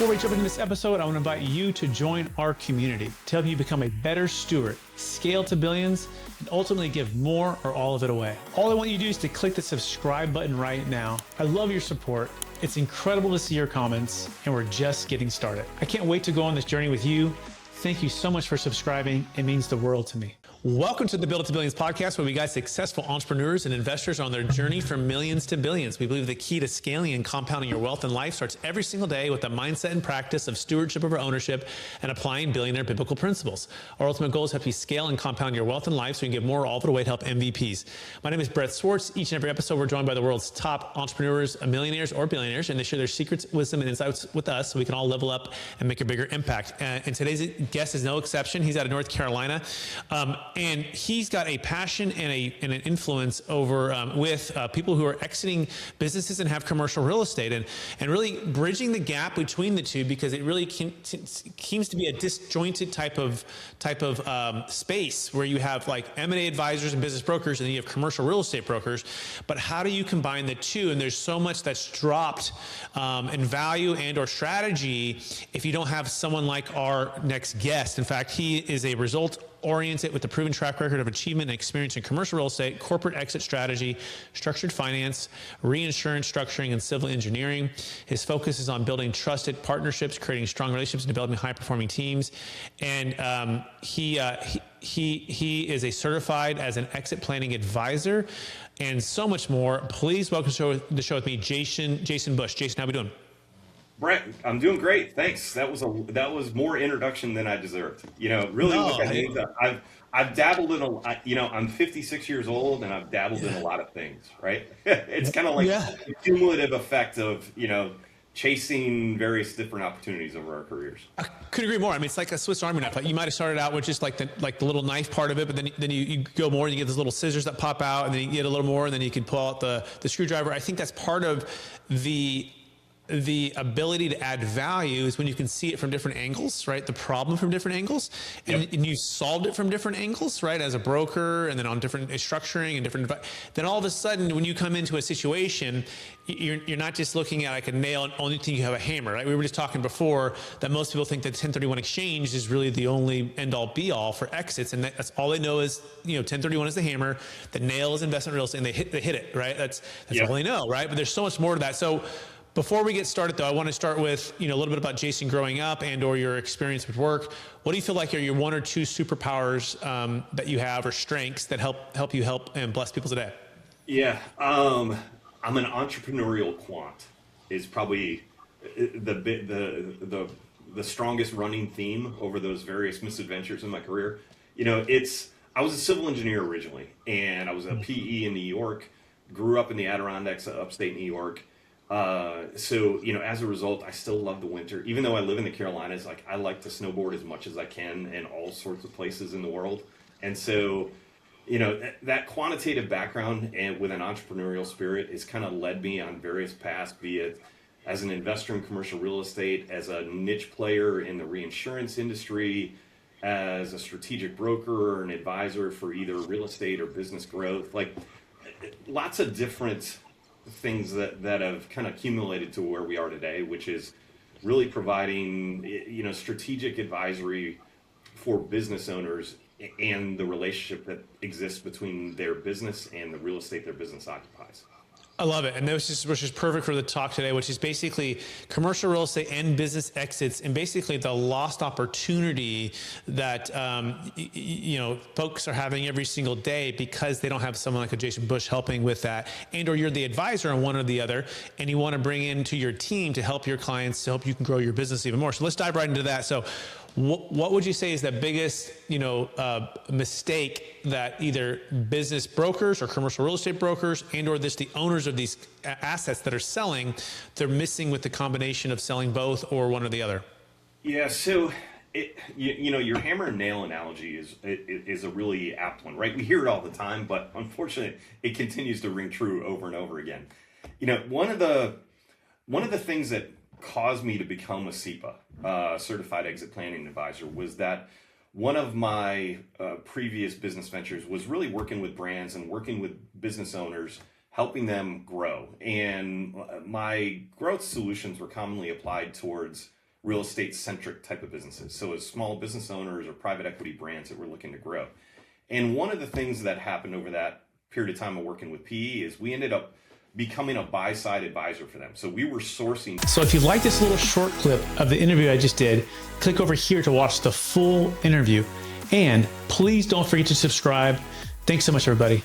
Before we jump into this episode, I want to invite you to join our community to help you become a better steward, scale to billions, and ultimately give more or all of it away. All I want you to do is to click the subscribe button right now. I love your support. It's incredible to see your comments, and we're just getting started. I can't wait to go on this journey with you. Thank you so much for subscribing. It means the world to me. Welcome to the Build It to Billions podcast, where we guide successful entrepreneurs and investors on their journey from millions to billions. We believe the key to scaling and compounding your wealth and life starts every single day with the mindset and practice of stewardship over ownership and applying billionaire biblical principles. Our ultimate goal is to help you scale and compound your wealth and life so you can give more all of it away to help MVPs. My name is Brett Swartz. Each and every episode, we're joined by the world's top entrepreneurs, millionaires, or billionaires, and they share their secrets, wisdom, and insights with us so we can all level up and make a bigger impact. And today's guest is no exception. He's out of North Carolina, and he's got a passion and an influence over with people who are exiting businesses and have commercial real estate, and really bridging the gap between the two, because it really seems to be a disjointed type of space where you have like M&A advisors and business brokers, and then you have commercial real estate brokers. But how do you combine the two? And there's so much that's dropped in value and or strategy if you don't have someone like our next guest. In fact, he is a result-oriented with a proven track record of achievement and experience in commercial real estate, corporate exit strategy, structured finance, reinsurance structuring, and civil engineering. His focus is on building trusted partnerships, creating strong relationships, and developing high-performing teams. And he is a certified as an exit planning advisor, and so much more. Please welcome to the show with me, Jason Bush. Jason, how we doing? Brett, I'm doing great. Thanks. That was more introduction than I deserved. Really, look, I've dabbled in I'm 56 years old, and I've dabbled in a lot of things, right? It's kind of like the cumulative effect of, chasing various different opportunities over our careers. I couldn't agree more. I mean, it's like a Swiss Army knife. Like, you might have started out with just like the little knife part of it, but then you go more and you get those little scissors that pop out, and then you get a little more, and then you can pull out the screwdriver. I think that's part of the ability to add value is when you can see it from different angles, right? The problem from different angles, and you solved it from different angles, right? As a broker, and then on different structuring and different, then all of a sudden, when you come into a situation, you're not just looking at like a nail and only think you have a hammer, right? We were just talking before that most people think that 1031 exchange is really the only end all be all for exits. And that's all they know is, 1031 is the hammer, the nail is investment real estate, and they hit it, right? That's all they know, right? But there's so much more to that. So before we get started, though, I want to start with a little bit about Jason growing up and or your experience with work. What do you feel like are your one or two superpowers that you have, or strengths that help you help and bless people today? Yeah, I'm an entrepreneurial quant. Is probably the strongest running theme over those various misadventures in my career. I was a civil engineer originally, and I was a PE in New York. Grew up in the Adirondacks, upstate New York. So as a result, I still love the winter. Even though I live in the Carolinas, like, I like to snowboard as much as I can in all sorts of places in the world. And so, that quantitative background and with an entrepreneurial spirit has kind of led me on various paths, be it as an investor in commercial real estate, as a niche player in the reinsurance industry, as a strategic broker or an advisor for either real estate or business growth, like lots of different things that have kind of accumulated to where we are today, which is really providing, strategic advisory for business owners and the relationship that exists between their business and the real estate their business occupies. I love it. And this which is perfect for the talk today, which is basically commercial real estate and business exits, and basically the lost opportunity that, folks are having every single day because they don't have someone like a Jason Bush helping with that, and or you're the advisor on one or the other, and you want to bring into your team to help your clients, to help you can grow your business even more. So let's dive right into that. So what would you say is the biggest, mistake that either business brokers or commercial real estate brokers and or the owners of these assets that are selling, they're missing with the combination of selling both or one or the other? Yeah, so your hammer and nail analogy is a really apt one, right? We hear it all the time, but unfortunately, it continues to ring true over and over again. One of the things that caused me to become a CEPA, Certified Exit Planning Advisor, was that one of my previous business ventures was really working with brands and working with business owners, helping them grow. And my growth solutions were commonly applied towards real estate centric type of businesses. So as small business owners or private equity brands that we're looking to grow. And one of the things that happened over that period of time of working with PE is we ended up becoming a buy-side advisor for them. So we were sourcing. So if you like this little short clip of the interview I just did, click over here to watch the full interview. And please don't forget to subscribe. Thanks so much, everybody.